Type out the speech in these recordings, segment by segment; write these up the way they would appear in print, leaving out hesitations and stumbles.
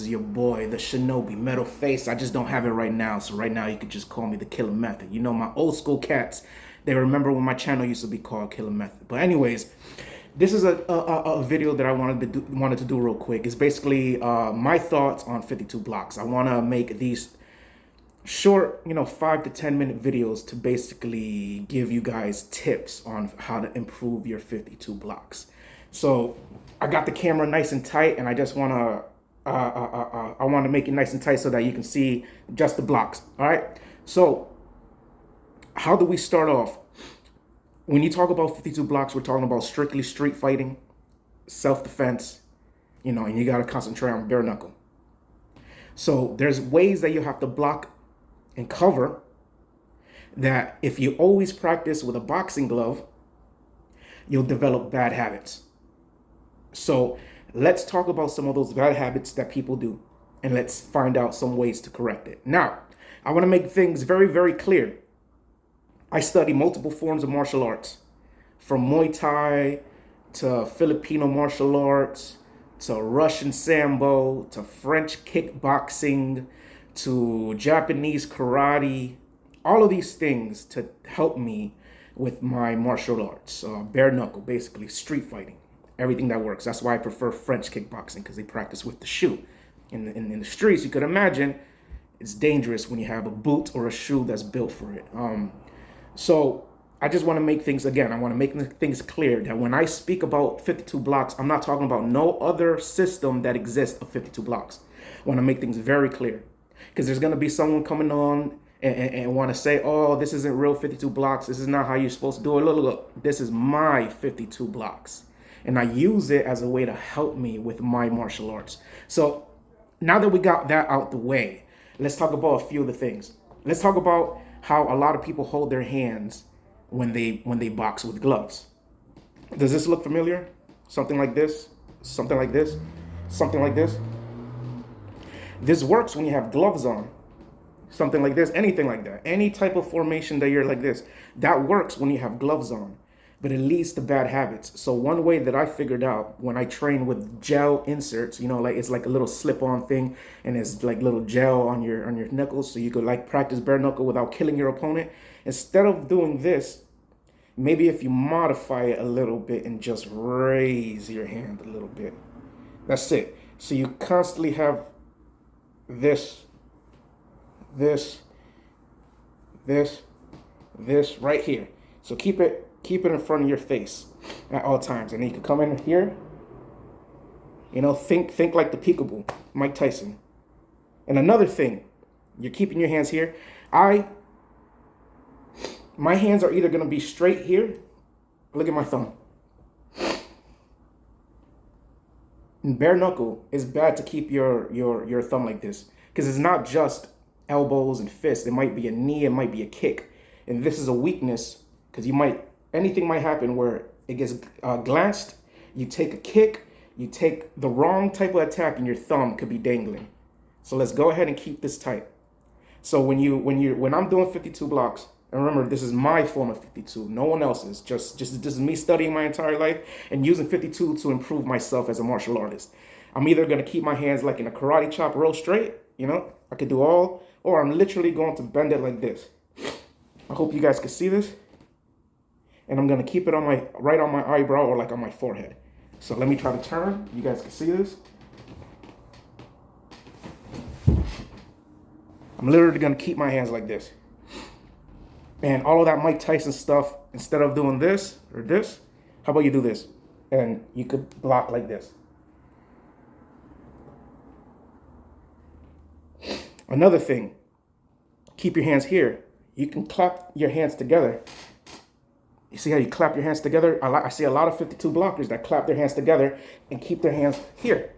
is your boy, the Shinobi, Metal Face. I just don't have it right now, so right now you could just call me the Killer Method. You know, my old school cats, they remember when my channel used to be called Killer Method. But anyways, this is a video that I wanted to do real quick. It's basically my thoughts on 52 blocks. I want to make these short, 5 to 10 minute videos to basically give you guys tips on how to improve your 52 blocks. So I got the camera nice and tight, and I just want to I want to make it nice and tight so that you can see just the blocks. All right. So how do we start off? When you talk about 52 blocks, we're talking about strictly street fighting, self-defense, and you got to concentrate on bare knuckle. So there's ways that you have to block and cover that if you always practice with a boxing glove, you'll develop bad habits. So let's talk about some of those bad habits that people do, and let's find out some ways to correct it. Now, I want to make things very, very clear. I study multiple forms of martial arts, from Muay Thai to Filipino martial arts to Russian Sambo to French kickboxing to Japanese karate, all of these things to help me with my martial arts, bare knuckle, basically street fighting, everything that works. That's why I prefer French kickboxing, because they practice with the shoe. In the streets, you could imagine it's dangerous when you have a boot or a shoe that's built for it. So I just want to make things, again, I want to make things clear that when I speak about 52 blocks, I'm not talking about no other system that exists of 52 blocks. I want to make things very clear, because there's going to be someone coming on and want to say, oh, this isn't real 52 blocks. This is not how you're supposed to do it. Look, this is my 52 blocks. And I use it as a way to help me with my martial arts. So now that we got that out the way, let's talk about a few of the things. Let's talk about how a lot of people hold their hands when they box with gloves. Does this look familiar? Something like this, something like this, something like this. This works when you have gloves on. Something like this, anything like that. Any type of formation that you're like this, that works when you have gloves on, but it leads to bad habits. So one way that I figured out when I train with gel inserts, like it's like a little slip-on thing, and it's like little gel on your knuckles, so you could like practice bare knuckle without killing your opponent. Instead of doing this, maybe if you modify it a little bit and just raise your hand a little bit. That's it. So you constantly have this right here. So keep it in front of your face at all times. And then you can come in here, think like the peekaboo, Mike Tyson. And another thing, you're keeping your hands here. My hands are either going to be straight here. Look at my thumb. In bare knuckle, it's bad to keep your thumb like this, because it's not just elbows and fists. It might be a knee, it might be a kick. And this is a weakness, because anything might happen where it gets glanced. You take a kick, you take the wrong type of attack, and your thumb could be dangling. So let's go ahead and keep this tight. So when I'm doing 52 blocks, and remember, this is my form of 52, no one else's. Just this is me studying my entire life and using 52 to improve myself as a martial artist. I'm either gonna keep my hands like in a karate chop, real straight, I could do all, or I'm literally going to bend it like this. I hope you guys can see this. And I'm gonna keep it right on my eyebrow, or like on my forehead. So let me try to turn. You guys can see this. I'm literally gonna keep my hands like this. And all of that Mike Tyson stuff, instead of doing this or this, how about you do this? And you could block like this. Another thing, keep your hands here. You can clap your hands together. You see how you clap your hands together? I see a lot of 52 blockers that clap their hands together and keep their hands here.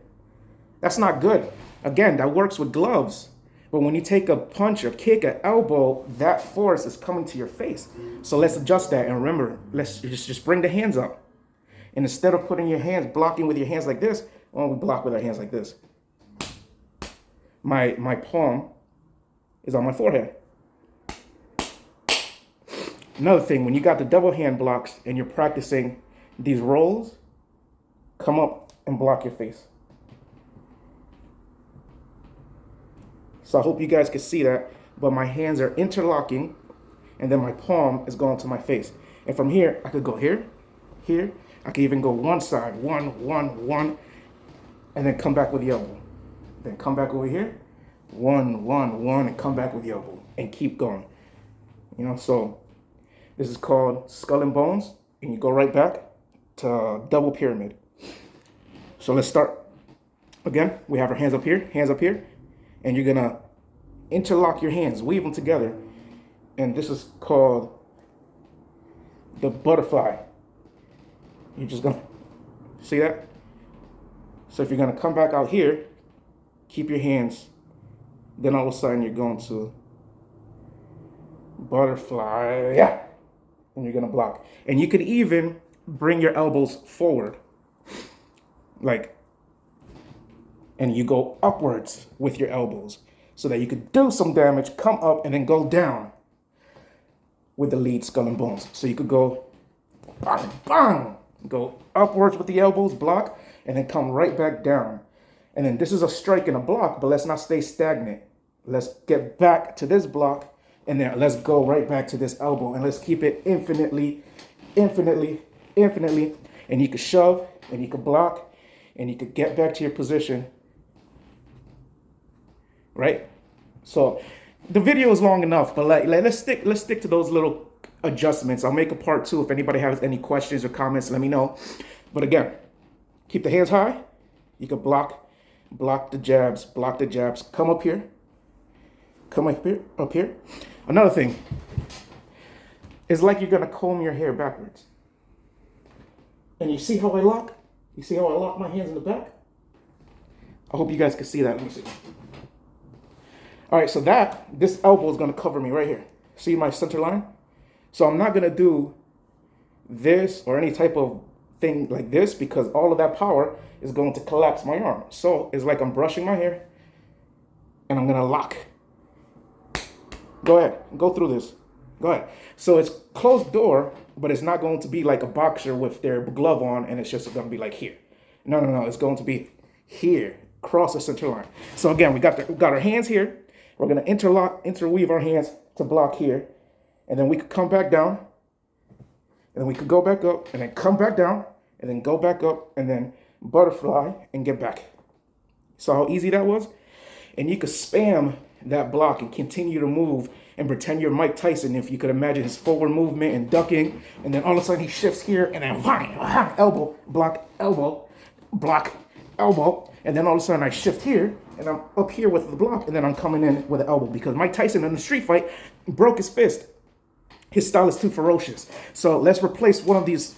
That's not good. Again, that works with gloves. But when you take a punch or kick, an elbow, that force is coming to your face. So let's adjust that. And remember, let's just bring the hands up. And instead of putting your hands, blocking with your hands like this, we block with our hands like this. My palm is on my forehead. Another thing, when you got the double hand blocks and you're practicing these rolls, come up and block your face. So I hope you guys can see that. But my hands are interlocking, and then my palm is going to my face. And from here, I could go here, here. I could even go one side, one, and then come back with the elbow. Then come back over here, one, and come back with the elbow, and keep going. You know, so this is called skull and bones, and you go right back to double pyramid. So let's start. Again, we have our hands up here, and you're gonna interlock your hands, weave them together, and this is called the butterfly. You're just gonna see that. So if you're gonna come back out here, keep your hands, then all of a sudden you're going to butterfly, yeah, and you're gonna block. And you could even bring your elbows forward, like, and you go upwards with your elbows so that you could do some damage, come up, and then go down with the lead skull and bones. So you could go bang, bang, go upwards with the elbows, block, and then come right back down. And then this is a strike and a block, but let's not stay stagnant. Let's get back to this block, and then let's go right back to this elbow, and let's keep it infinitely. And you could shove, and you could block, and you could get back to your position. Right? So the video is long enough, but let's stick to those little adjustments. I'll make a part 2. If anybody has any questions or comments, let me know. But again, keep the hands high. You can block the jabs, come up here, up here. Another thing is like you're gonna comb your hair backwards. And you see how I lock? You see how I lock my hands in the back? I hope you guys can see that. Let me see. All right, so this elbow is gonna cover me right here. See my center line? So I'm not gonna do this or any type of thing like this because all of that power is going to collapse my arm. So it's like I'm brushing my hair and I'm gonna lock. Go ahead, go through this. Go ahead. So it's closed door, but it's not going to be like a boxer with their glove on and it's just gonna be like here. No, it's going to be here, across the center line. So again, we got our hands here. We're gonna interweave our hands to block here. And then we could come back down, and then we could go back up, and then come back down, and then go back up, and then butterfly, and get back. So how easy that was? And you could spam that block and continue to move and pretend you're Mike Tyson if you could imagine his forward movement and ducking, and then all of a sudden he shifts here, and then elbow, block, elbow, and then all of a sudden I shift here, and I'm up here with the block, and then I'm coming in with the elbow because Mike Tyson in the street fight broke his fist. His style is too ferocious. So let's replace one of these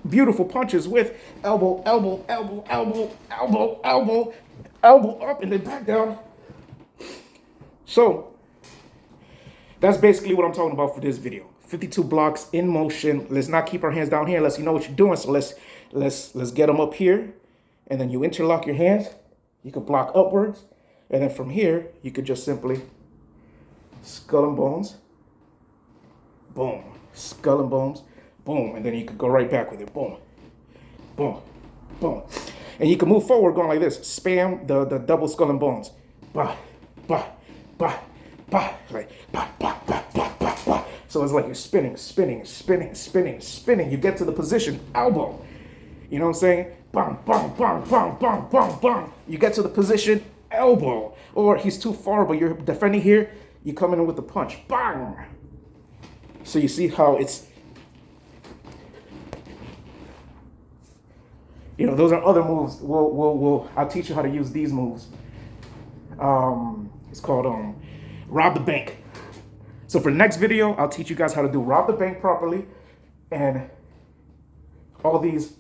beautiful punches with elbow, up, and then back down. So that's basically what I'm talking about for this video. 52 blocks in motion. Let's not keep our hands down here unless you know what you're doing. So let's get them up here, and then you interlock your hands. You could block upwards, and then from here you could just simply skull and bones. Boom, skull and bones, boom, and then you could go right back with it, boom, and you can move forward going like this. Spam the double skull and bones, like so it's like you're spinning. You get to the position, elbow. You know what I'm saying? Bang. You get to the position, elbow. Or he's too far, but you're defending here. You come in with the punch, bang. So you see how it's, those are other moves. I'll teach you how to use these moves. It's called rob the bank. So for the next video, I'll teach you guys how to do rob the bank properly and all these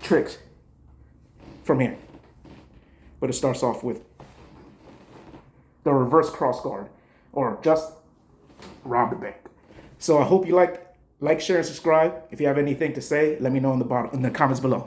tricks from here. But it starts off with the reverse cross guard or just rob the bank. So I hope you like, share, and subscribe. If you have anything to say, let me know in the comments below.